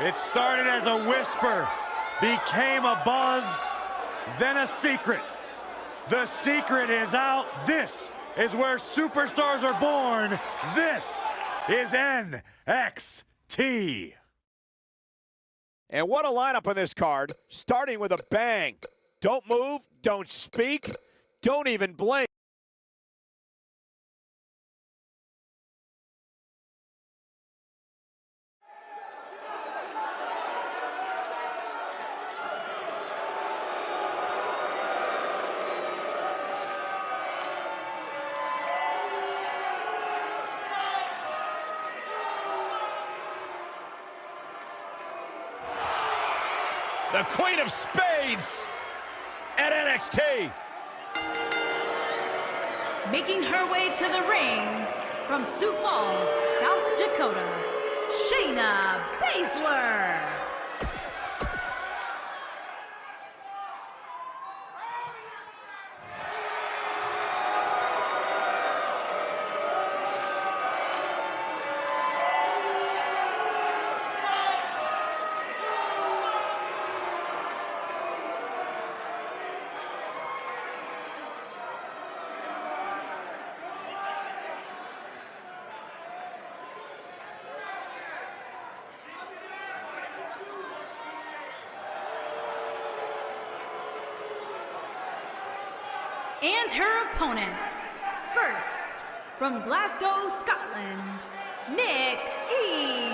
It started as a whisper, became a buzz, then a secret. The secret is out. This is where superstars are born. This is NXT. And what a lineup on this card, starting with a bang. Don't move, don't speak, don't even blink. The Queen of Spades at NXT. Making her way to the ring from Sioux Falls, South Dakota, Shayna Baszler. And her opponents, first, from Glasgow, Scotland, Nick E.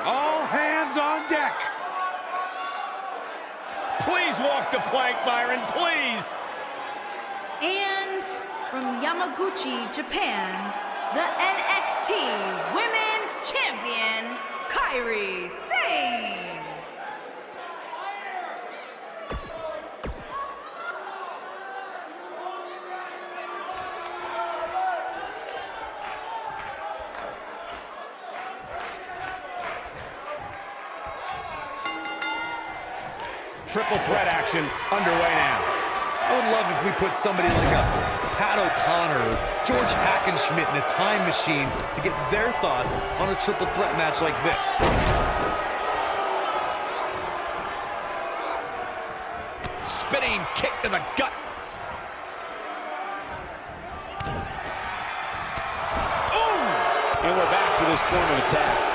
All hands on deck. Please walk the plank, Byron, please. And from Yamaguchi, Japan, the NXT Women's Champion, Kairi Sane. Triple threat action underway now. I would love if we put somebody like a Pat O'Connor or George Hackenschmidt in a time machine to get their thoughts on a triple threat match like this. Spinning kick to the gut. Ooh! And we're back to this form of attack.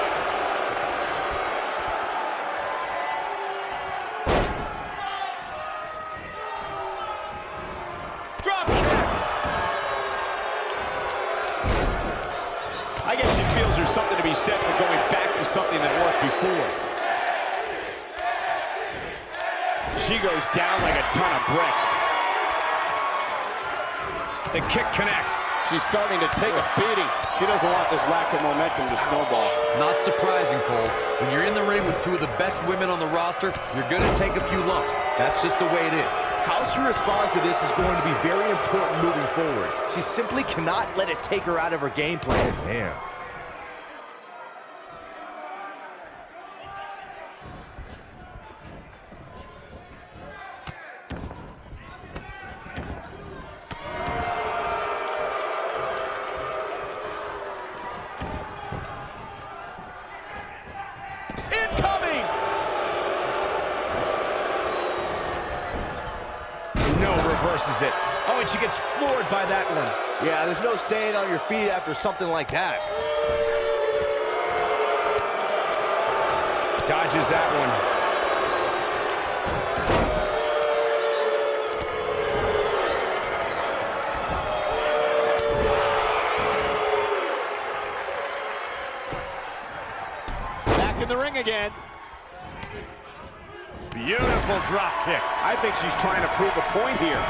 I guess she feels there's something to be said for going back to something that worked before. She goes down like a ton of bricks. The kick connects. She's starting to take a beating. She doesn't want this lack of momentum to snowball. Not surprising, Cole. When you're in the ring with two of the best women on the roster, you're going to take a few lumps. That's just the way it is. How she responds to this is going to be very important moving forward. She simply cannot let it take her out of her game plan. Man. Reverses it. Oh, and she gets floored by that one. Yeah, there's no staying on your feet after something like that. Dodges that one. Back in the ring again. Beautiful drop kick. I think she's trying to prove a point here.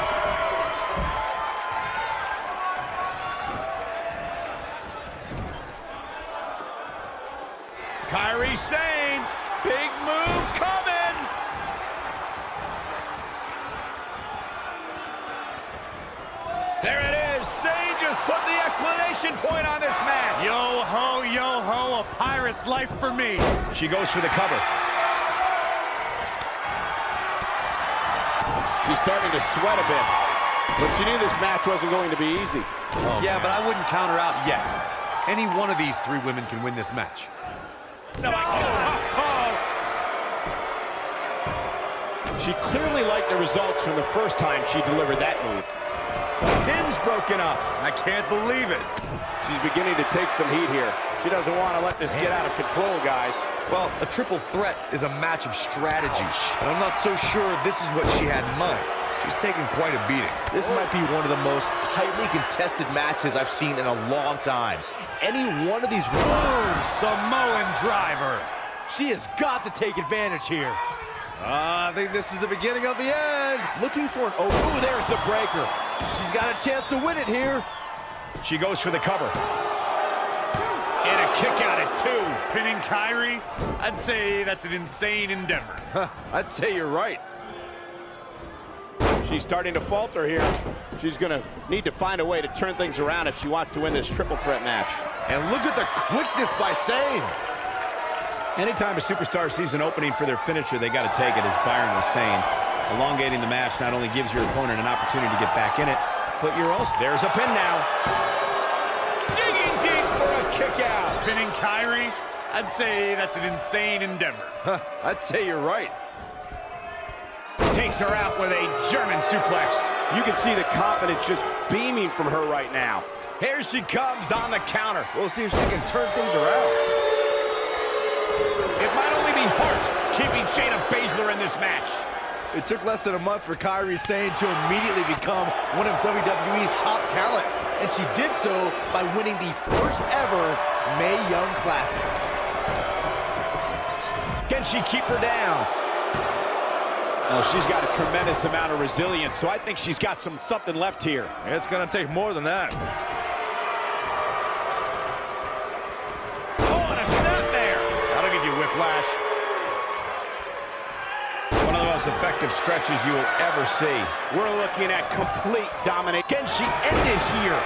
Kairi Sane, big move coming. There it is. Sane just put the exclamation point on this match. Yo ho, a pirate's life for me. She goes for the cover. She's starting to sweat a bit, but she knew this match wasn't going to be easy. Yeah, but I wouldn't count her out yet. Any one of these three women can win this match. No! She clearly liked the results from the first time she delivered that move. Pin's broken up. I can't believe it. She's beginning to take some heat here. She doesn't want to let this get out of control, guys. Well, a triple threat is a match of strategy, and I'm not so sure this is what she had in mind. She's taking quite a beating. This might be one of the most tightly contested matches I've seen in a long time. Any one of these... Boom! Samoan driver. She has got to take advantage here. I think this is the beginning of the end. Looking for an... Oh, there's the breaker. She's got a chance to win it here. She goes for the cover. And a kick out at 2. Pinning Kyrie? I'd say that's an insane endeavor. I'd say you're right. She's starting to falter here. She's going to need to find a way to turn things around if she wants to win this triple threat match. And look at the quickness by Sane. Anytime a superstar sees an opening for their finisher, they got to take it, as Byron was saying. Elongating the match not only gives your opponent an opportunity to get back in it, but you're also... There's a pin now. Digging deep for a kick out. Pinning Kyrie? I'd say that's an insane endeavor. I'd say you're right. Takes her out with a German suplex. You can see the confidence just beaming from her right now. Here she comes on the counter. We'll see if she can turn things around. It might only be Hart keeping Shayna Baszler in this match. It took less than a month for Kairi Sane to immediately become one of WWE's top talents. And she did so by winning the first ever Mae Young Classic. Can she keep her down? Oh, she's got a tremendous amount of resilience, so I think she's got something left here. It's going to take more than that. Oh, and a snap there. That'll give you whiplash. One of the most effective stretches you will ever see. We're looking at complete domination. Can she end it here?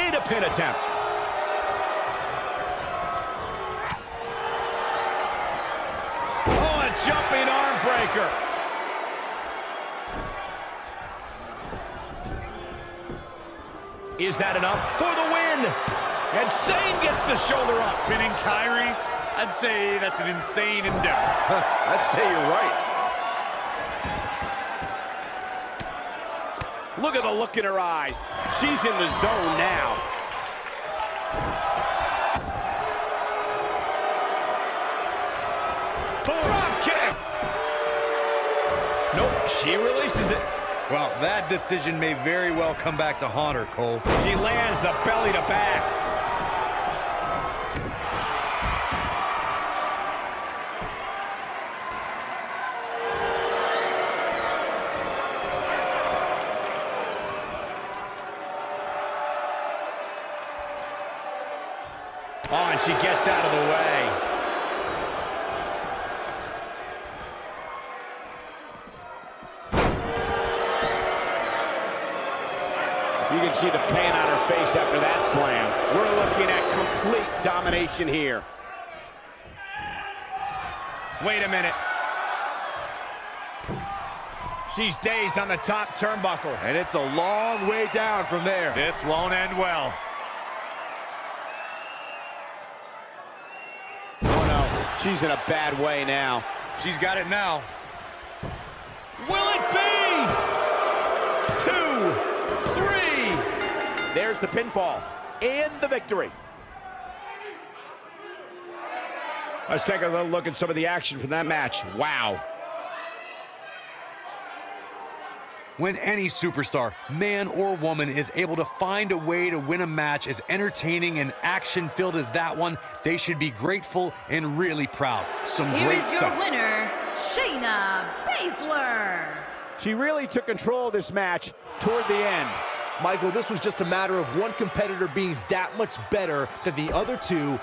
And a pin attempt. Jumping arm breaker. Is that enough for the win? And Sane gets the shoulder up. Pinning Kyrie? I'd say that's an insane endeavor. I'd say you're right. Look at the look in her eyes. She's in the zone now. Drop kick. Nope, she releases it. Well, that decision may very well come back to haunt her, Cole. She lands the belly to back. Oh, and she gets out of the way. You can see the pain on her face after that slam. We're looking at complete domination here. Wait a minute. She's dazed on the top turnbuckle. And it's a long way down from there. This won't end well. Oh no, she's in a bad way now. She's got it now. Will it be? 2, 3. There's the pinfall and the victory. Let's take a little look at some of the action from that match. Wow. When any superstar, man or woman, is able to find a way to win a match as entertaining and action-filled as that one, they should be grateful and really proud. Some Here great is your stuff. winner, Shayna Baszler. She really took control of this match toward the end. Michael, this was just a matter of one competitor being that much better than the other two.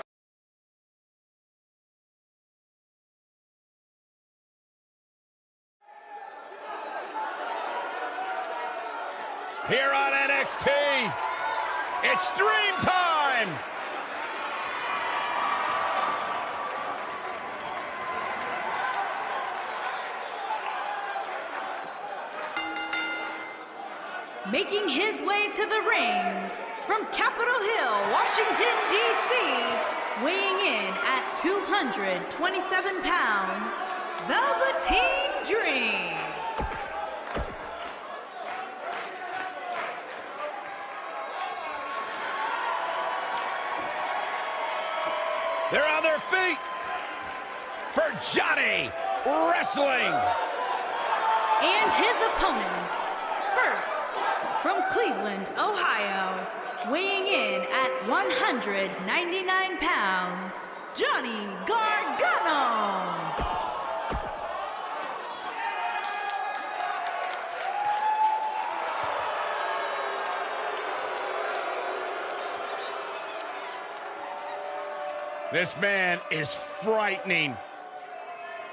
Here on NXT, it's Dream Time! time. Making his way to the ring from Capitol Hill, Washington, D.C., weighing in at 227 pounds, Velveteen Dream. They're on their feet for Johnny Wrestling. And his opponents, first, from Cleveland, Ohio, weighing in at 199 pounds, Johnny Gargano. This man is frightening.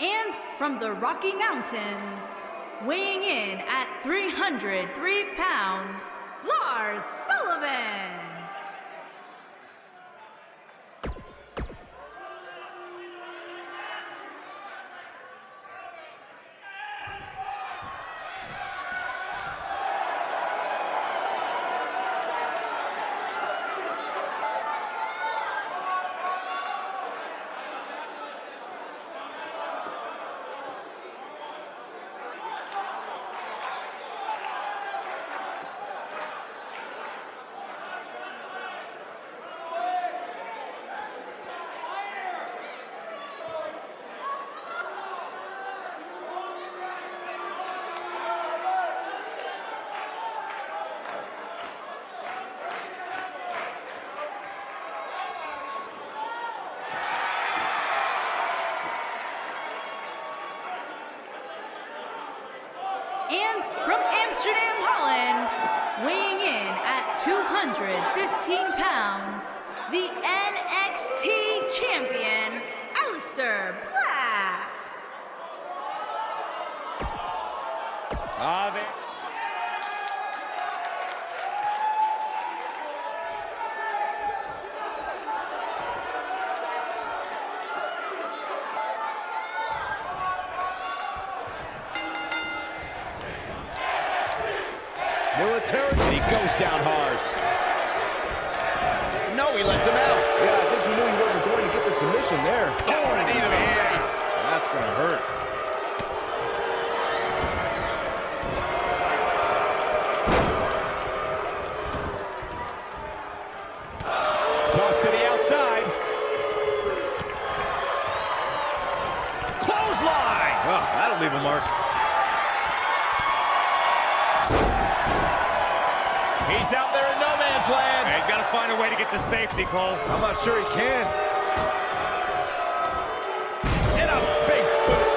And from the Rocky Mountains, weighing in at 303 pounds, Lars Sullivan. And from Amsterdam, Holland, weighing in at 215 pounds, the NXT champion, Aleister Black. And he goes down hard. No, he lets him out. Yeah, I think he knew he wasn't going to get the submission there. Oh, knee to the face. That's going to hurt. Toss to the outside. Clothesline. Oh, that'll leave a mark. He's out there in no man's land. He's got to find a way to get the safety, Cole. I'm not sure he can. In a big boot.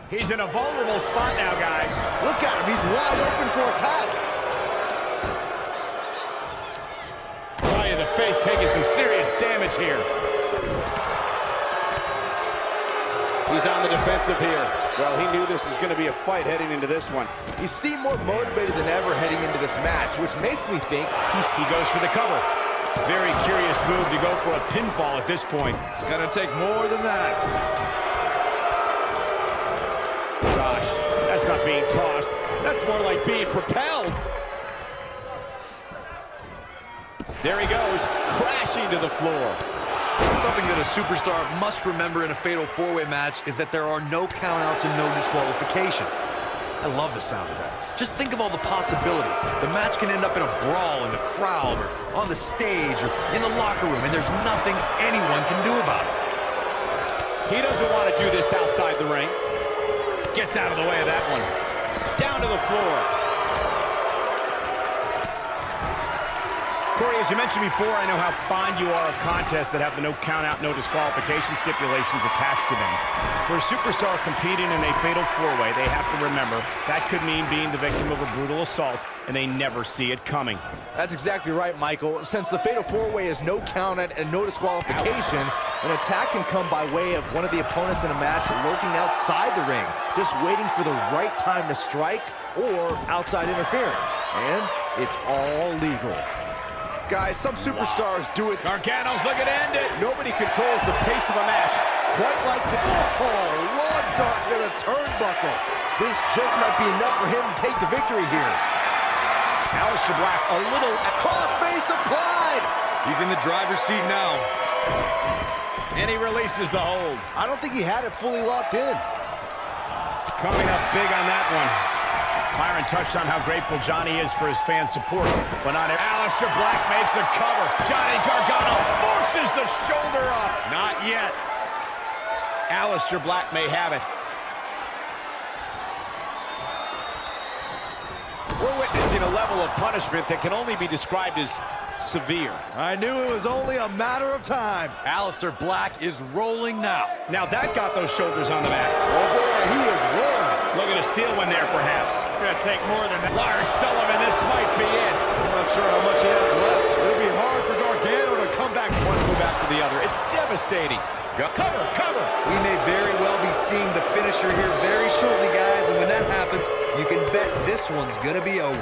He's in a vulnerable spot now, guys. Look at him. He's wide open for attack. Tie in the face, taking some serious damage here. He's on the defensive here. Well, he knew this was going to be a fight heading into this one. He seemed more motivated than ever heading into this match, which makes me think He goes for the cover. Very curious move to go for a pinfall at this point. it's going to take more than that. Gosh, that's not being tossed. That's more like being propelled. There he goes, crashing to the floor. Something that a superstar must remember in a fatal four-way match is that there are no countouts and no disqualifications. I love the sound of that. Just think of all the possibilities. The match can end up in a brawl in the crowd or on the stage or in the locker room, and there's nothing anyone can do about it. He doesn't want to do this outside the ring. Gets out of the way of that one. Down to the floor. Corey, as you mentioned before, I know how fond you are of contests that have the no count-out, no disqualification stipulations attached to them. For a superstar competing in a fatal four-way, they have to remember that could mean being the victim of a brutal assault, and they never see it coming. That's exactly right, Michael. Since the Fatal 4-Way is no count-out and no disqualification, An attack can come by way of one of the opponents in a match lurking outside the ring, just waiting for the right time to strike, or outside interference. And it's all legal. Guys, some superstars do it. Gargano's looking to end it. Nobody controls the pace of a match quite like the... Oh, long dart to the turnbuckle. This just might be enough for him to take the victory here. Aleister Black, a little crossface applied. He's in the driver's seat now. And he releases the hold. I don't think he had it fully locked in. Coming up big on that one. Byron touched on how grateful Johnny is for his fan support, but not Aleister Black makes a cover. Johnny Gargano forces the shoulder up. Not yet. Aleister Black may have it. We're witnessing a level of punishment that can only be described as severe. I knew it was only a matter of time. Aleister Black is rolling now. Now that got those shoulders on the mat. Oh boy, he is rolling. Looking to steal one there, perhaps. Gonna take more than that. Lars Sullivan, this might be it. I'm not sure how much he has left. It'll be hard for Gargano to come back one move after the other. It's devastating. Cover, cover. We may very well be seeing the finisher here very shortly, guys, and when that happens, you can bet this one's gonna be over.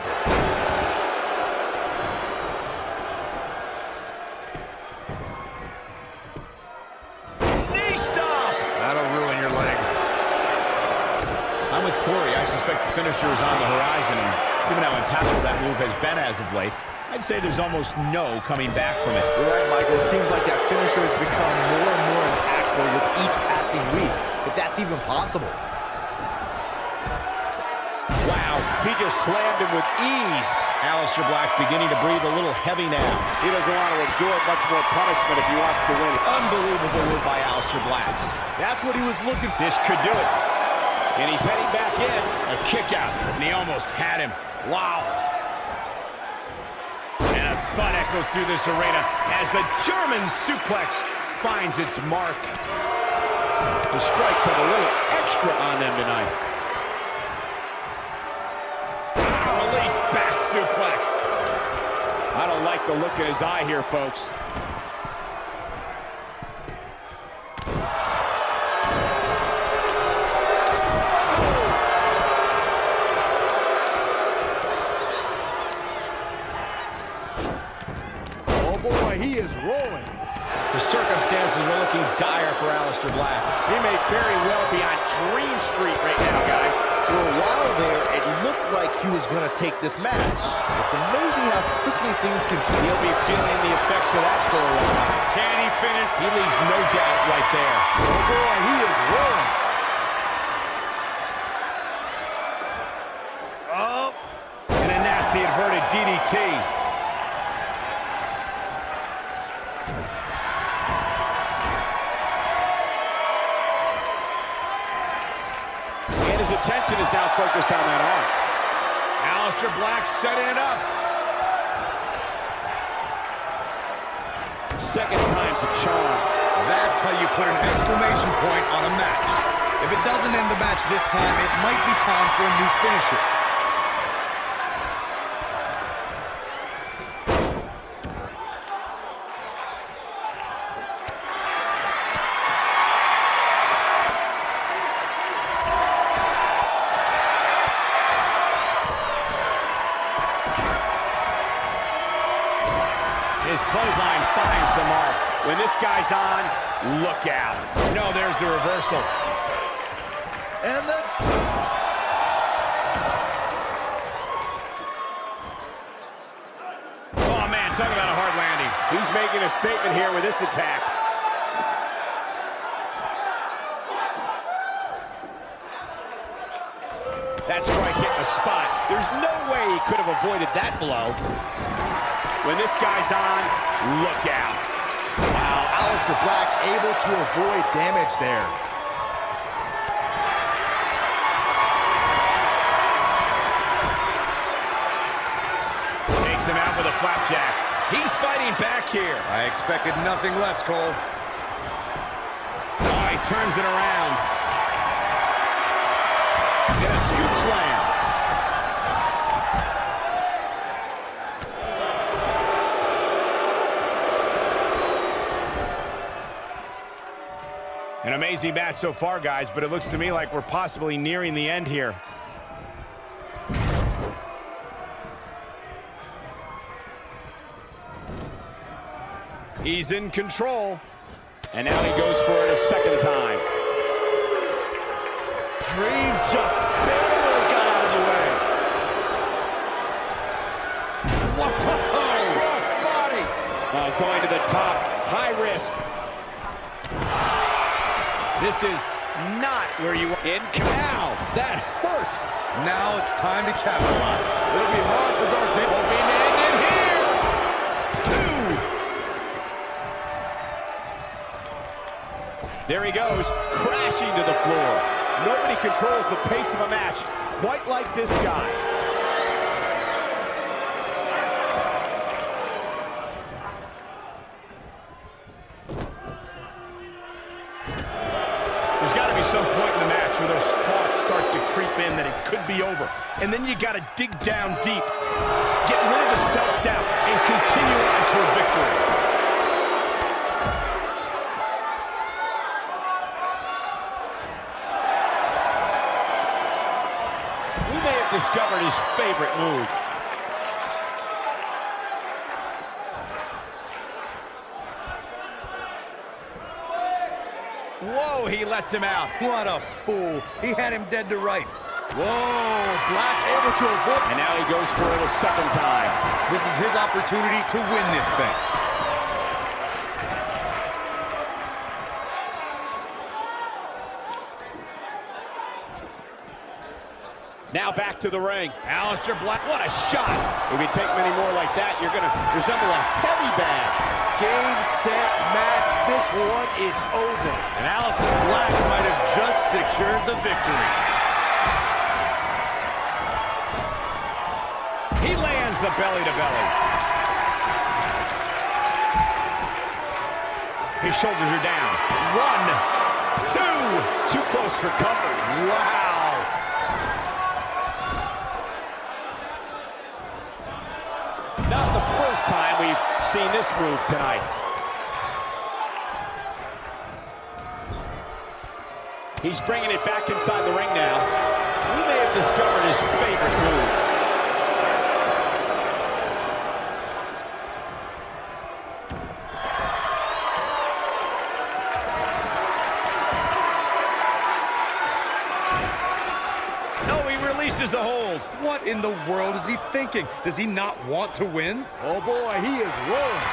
Knee stop. That'll ruin your leg. I'm with Corey. I suspect the finisher is on the horizon, and given how impactful that move has been as of late, I'd say there's almost no coming back from it. You're right, Michael. It seems like that finisher has become more and more impactful with each passing week, if that's even possible. Wow, he just slammed him with ease. Aleister Black beginning to breathe a little heavy now. He doesn't want to absorb much more punishment if he wants to win. Unbelievable move by Aleister Black. That's what he was looking for. This could do it. And he's heading back in. A kick out, and he almost had him. Wow. And a thud echoes through this arena as the German suplex finds its mark. The strikes have a little extra on them tonight. Release back suplex. I don't like the look in his eye here, folks. He is rolling. The circumstances are looking dire for Aleister Black. He may very well be on Dream Street right now, guys. For a while there, it looked like he was going to take this match. It's amazing how quickly things can change. He'll be feeling the effects of that for a while. Can he finish? He leaves no doubt right there. Oh boy, he is rolling. Oh, and a nasty inverted DDT. His attention is now focused on that arm. Aleister Black setting it up. Second time's a charm. That's how you put an exclamation point on a match. If it doesn't end the match this time, it might be time for a new finisher. His clothesline finds the mark. When this guy's on, look out. No, there's the reversal. And then... Oh, man, talk about a hard landing. He's making a statement here with this attack. That strike hit the spot. There's no way he could have avoided that blow. When this guy's on, look out. Wow, Aleister Black able to avoid damage there. Takes him out with a flapjack. He's fighting back here. I expected nothing less, Cole. Oh, he turns it around. And a scoop slam. An amazing match so far, guys, but it looks to me like we're possibly nearing the end here. He's in control. And now he goes for it a second time. Dream just barely got out of the way. Whoa! Cross body. Going to the top, high risk. This is not where you want. In Canal, that hurt. Now it's time to capitalize. It'll be hard for Gargano. Hoping to end it here. There he goes, crashing to the floor. Nobody controls the pace of a match quite like this guy. There's got to be some point in the match where those thoughts start to creep in that it could be over. And then you got to dig down deep, get rid of the self-doubt, and continue on to a victory. Discovered his favorite move. Whoa, he lets him out. What a fool. He had him dead to rights. Whoa, Black able to avoid. And now he goes for it a second time. This is his opportunity to win this thing. Now back to the ring. Aleister Black, what a shot. If you take many more like that, you're going to resemble a heavy bag. Game, set, match. This one is over. And Aleister Black might have just secured the victory. He lands the belly to belly. His shoulders are down. 1, 2. Too close for comfort. Wow. Not the first time we've seen this move tonight. He's bringing it back inside the ring now. We may have discovered his favorite move. No, he releases the hold. What in the world is he thinking? Does he not want to win? Oh boy, he is rolling.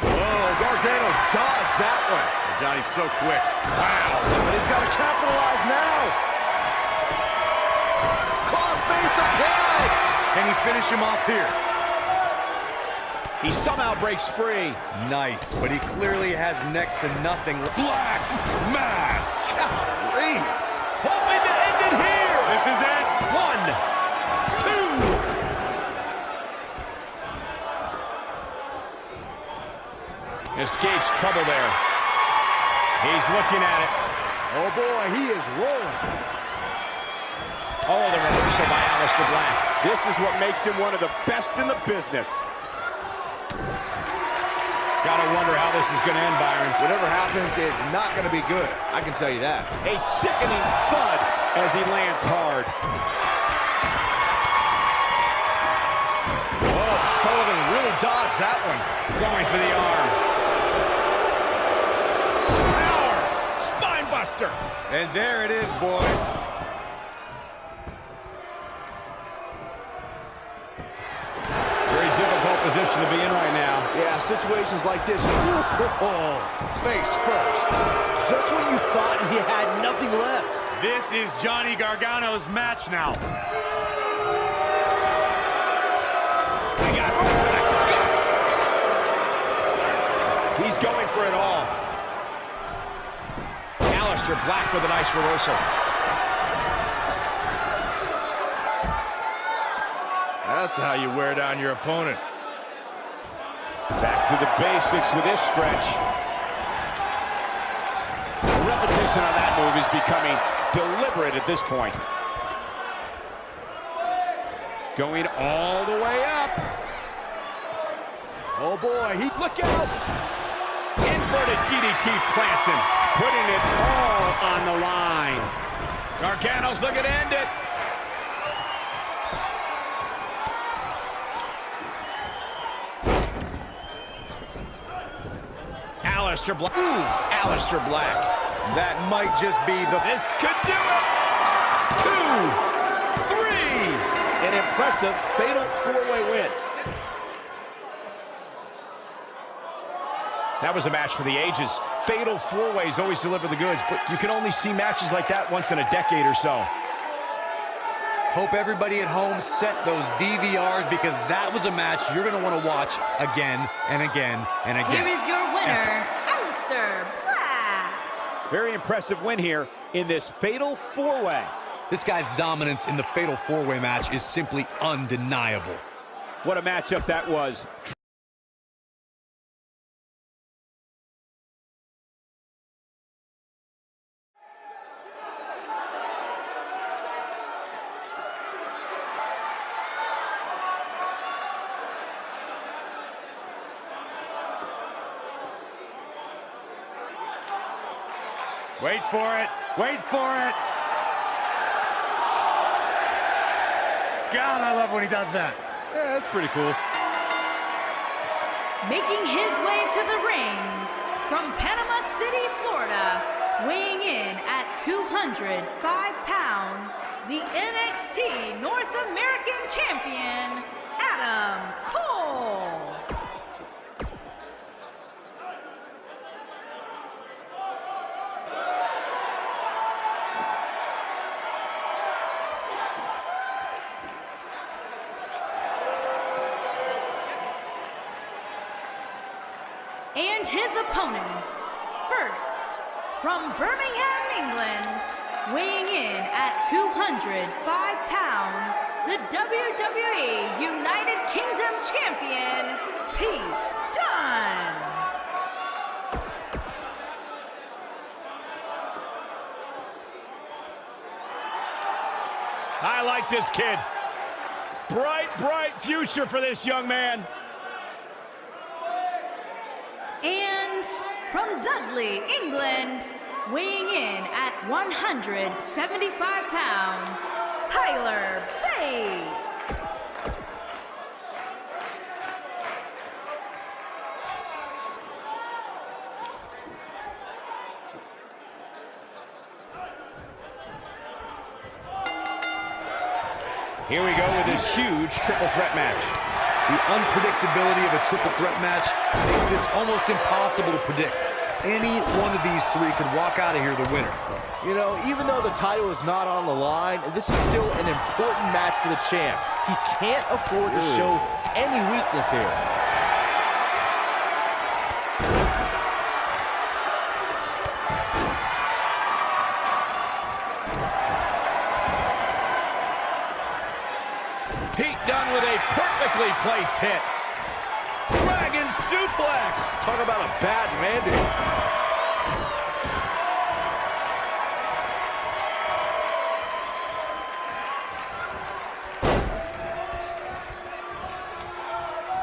Whoa, Gargano dodged that one. Johnny's so quick. Wow, but he's got to capitalize now. Crossface applied. Can he finish him off here? He somehow breaks free. Nice, but he clearly has next to nothing. Black Mass. Golly. Hoping to end it here. This is it. 1, 2. Escapes trouble there. He's looking at it. Oh boy, he is rolling. Oh, the reversal by Aleister Black. This is what makes him one of the best in the business. Gotta wonder how this is gonna end, Byron. Whatever happens, it's not going to be good. I can tell you that. A sickening thud as he lands hard. Oh, Sullivan really dodged that one. Going for the arm. Power! Spine buster! And there it is, boys. Very difficult position to be in right now. Yeah, situations like this. Face first. Just when you thought he had nothing left. This is Johnny Gargano's match now. He got right for the gut. He's going for it all. Aleister Black with a nice reversal. That's how you wear down your opponent. Back to the basics with this stretch. The repetition on that move is becoming deliberate at this point. Going all the way up. Oh boy, he look out! Inverted DDT plants him, putting it all on the line. Gargano's looking to end it. Aleister Black. Ooh, Aleister Black. That might just be the... This could do it. 2, 3. An impressive fatal four-way win. That was a match for the ages. Fatal four-ways always deliver the goods, but you can only see matches like that once in a decade or so. Hope everybody at home set those DVRs, because that was a match you're going to want to watch again and again and again. Here is your winner, Aleister Black. Very impressive win here in this fatal four-way. This guy's dominance in the fatal four-way match is simply undeniable. What a matchup that was. Wait for it. Wait for it. God, I love when he does that. Yeah, that's pretty cool. Making his way to the ring from Panama City, Florida, weighing in at 205 pounds, the NXT North American Champion, Adam Cole. And his opponents, first, from Birmingham, England, weighing in at 205 pounds, the WWE United Kingdom Champion, Pete Dunne. I like this kid. Bright, bright future for this young man. And from Dudley, England, weighing in at 175 pounds, Tyler Bate. Here we go with this huge triple threat match. The unpredictability of a triple threat match makes this almost impossible to predict. Any one of these three could walk out of here the winner. You know, even though the title is not on the line, this is still an important match for the champ. He can't afford to show any weakness here. Pete Dunne with a perfectly placed hit. Dragon suplex. Talk about a bad landing.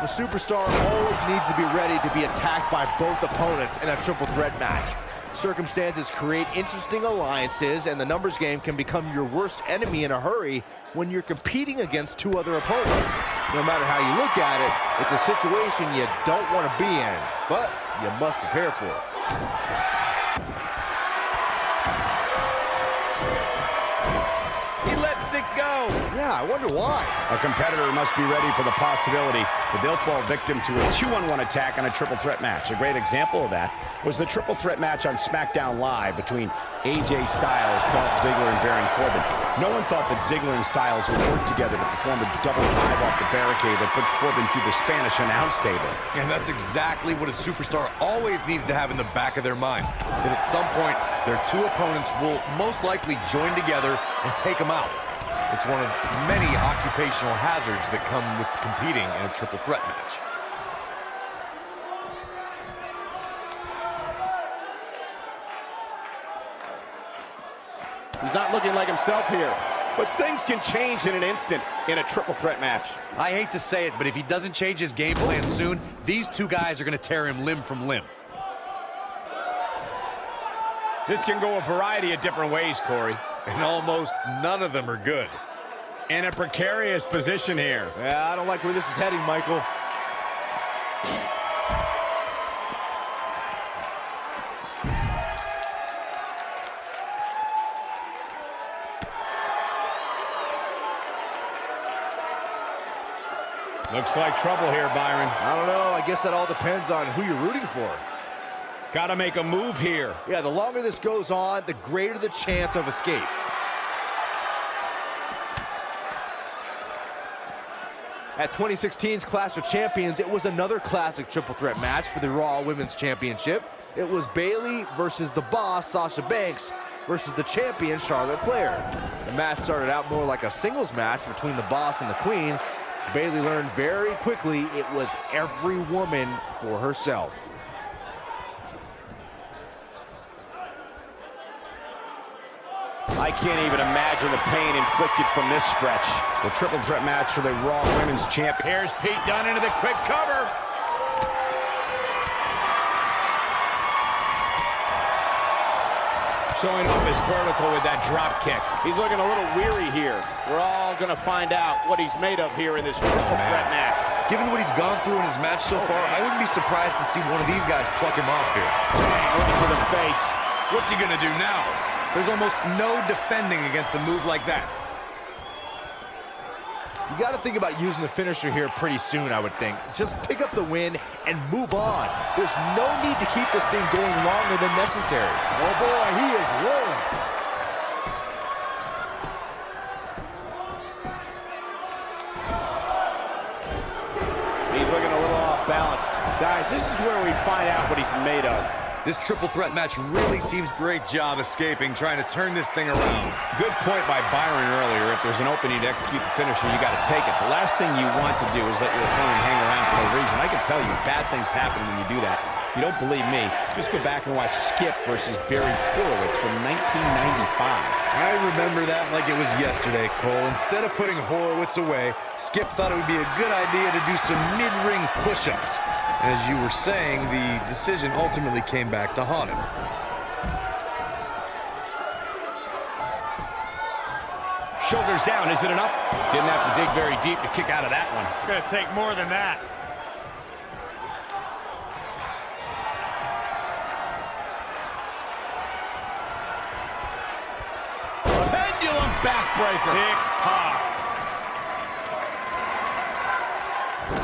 The superstar always needs to be ready to be attacked by both opponents in a triple threat match. Circumstances create interesting alliances, and the numbers game can become your worst enemy in a hurry when you're competing against two other opponents. No matter how you look at it, it's a situation you don't want to be in, but you must prepare for it. He lets it go. Yeah, I wonder why. A competitor must be ready for the possibility that they'll fall victim to a 2-on-1 attack on a triple threat match. A great example of that was the triple threat match on SmackDown Live between AJ Styles, Dolph Ziggler, and Baron Corbin. No one thought that Ziggler and Styles would work together to perform a double dive off the barricade that put Corbin through the Spanish announce table. And that's exactly what a superstar always needs to have in the back of their mind. That at some point, their two opponents will most likely join together and take them out. It's one of many occupational hazards that come with competing in a triple threat match. He's not looking like himself here. But things can change in an instant in a triple threat match. I hate to say it, but if he doesn't change his game plan soon, these two guys are going to tear him limb from limb. This can go a variety of different ways, Corey. And almost none of them are good. In a precarious position here. Yeah, I don't like where this is heading, Michael. Looks like trouble here, Byron. I don't know. I guess that all depends on who you're rooting for. Got to make a move here. Yeah, the longer this goes on, the greater the chance of escape. At 2016's Clash of Champions, it was another classic triple threat match for the Raw Women's Championship. It was Bayley versus the Boss, Sasha Banks, versus the champion, Charlotte Flair. The match started out more like a singles match between the Boss and the Queen. Bayley learned very quickly it was every woman for herself. I can't even imagine the pain inflicted from this stretch. The triple threat match for the Raw Women's Champ. Here's Pete Dunne into the quick cover. Showing off his vertical with that drop kick. He's looking a little weary here. We're all going to find out what he's made of here in this triple threat match. Given what he's gone through in his match so far, I wouldn't be surprised to see one of these guys pluck him off here. Dang, look into the face. What's he gonna do now? There's almost no defending against a move like that. You got to think about using the finisher here pretty soon, I would think. Just pick up the win and move on. There's no need to keep this thing going longer than necessary. Oh boy, he is rolling. He's looking a little off balance. Guys, this is where we find out what he's made of. This triple threat match really seems great job escaping, trying to turn this thing around. Good point by Byron earlier. If there's an opening to execute the finisher, you got to take it. The last thing you want to do is let your opponent hang around for no reason. I can tell you, bad things happen when you do that. If you don't believe me, just go back and watch Skip versus Barry Horowitz from 1995. I remember that like it was yesterday, Cole. Instead of putting Horowitz away, Skip thought it would be a good idea to do some mid-ring push-ups. As you were saying, the decision ultimately came back to haunt him. Shoulders down, is it enough? Didn't have to dig very deep to kick out of that one. Gonna take more than that. Pendulum backbreaker. Tick-tock.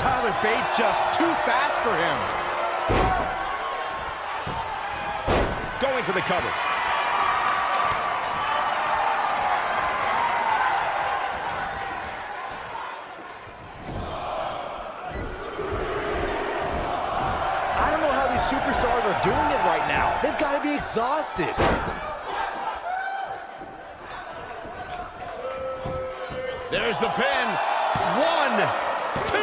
Tyler Bate just too fast for him. Going for the cover. I don't know how these superstars are doing it right now. They've got to be exhausted. There's the pin. 1, 2.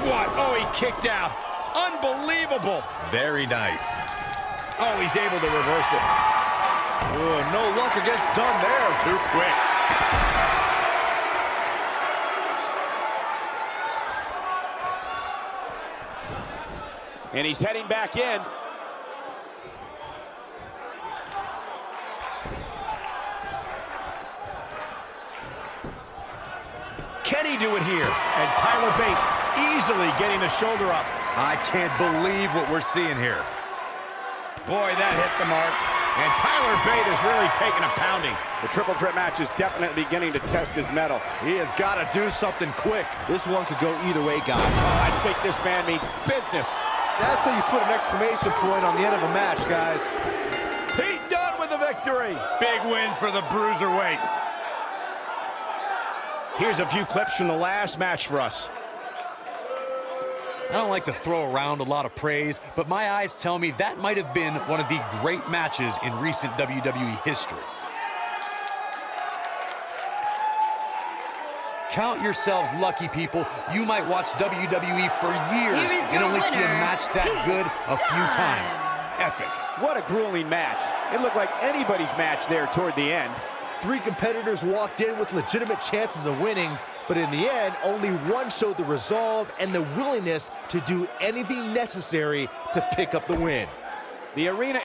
What? Oh, he kicked out. Unbelievable. Very nice. Oh, he's able to reverse it. Ooh, no luck against Dunne there. Too quick. And he's heading back in. Can he do it here? And Tyler Bate easily getting the shoulder up. I can't believe what we're seeing here. Boy, that hit the mark. And Tyler Bate is really taking a pounding. The triple threat match is definitely beginning to test his mettle. He has got to do something quick. This one could go either way, guys. Oh, I think this man means business. That's how you put an exclamation point on the end of a match, guys. Pete Dunne with the victory. Big win for the Bruiserweight. Here's a few clips from the last match for us. I don't like to throw around a lot of praise, but my eyes tell me that might have been one of the great matches in recent WWE history. Count yourselves lucky, people. You might watch WWE for years and only see a match that good a few times. Epic. What a grueling match. It looked like anybody's match there toward the end. 3 competitors walked in with legitimate chances of winning, but in the end, only one showed the resolve and the willingness to do anything necessary to pick up the win. The arena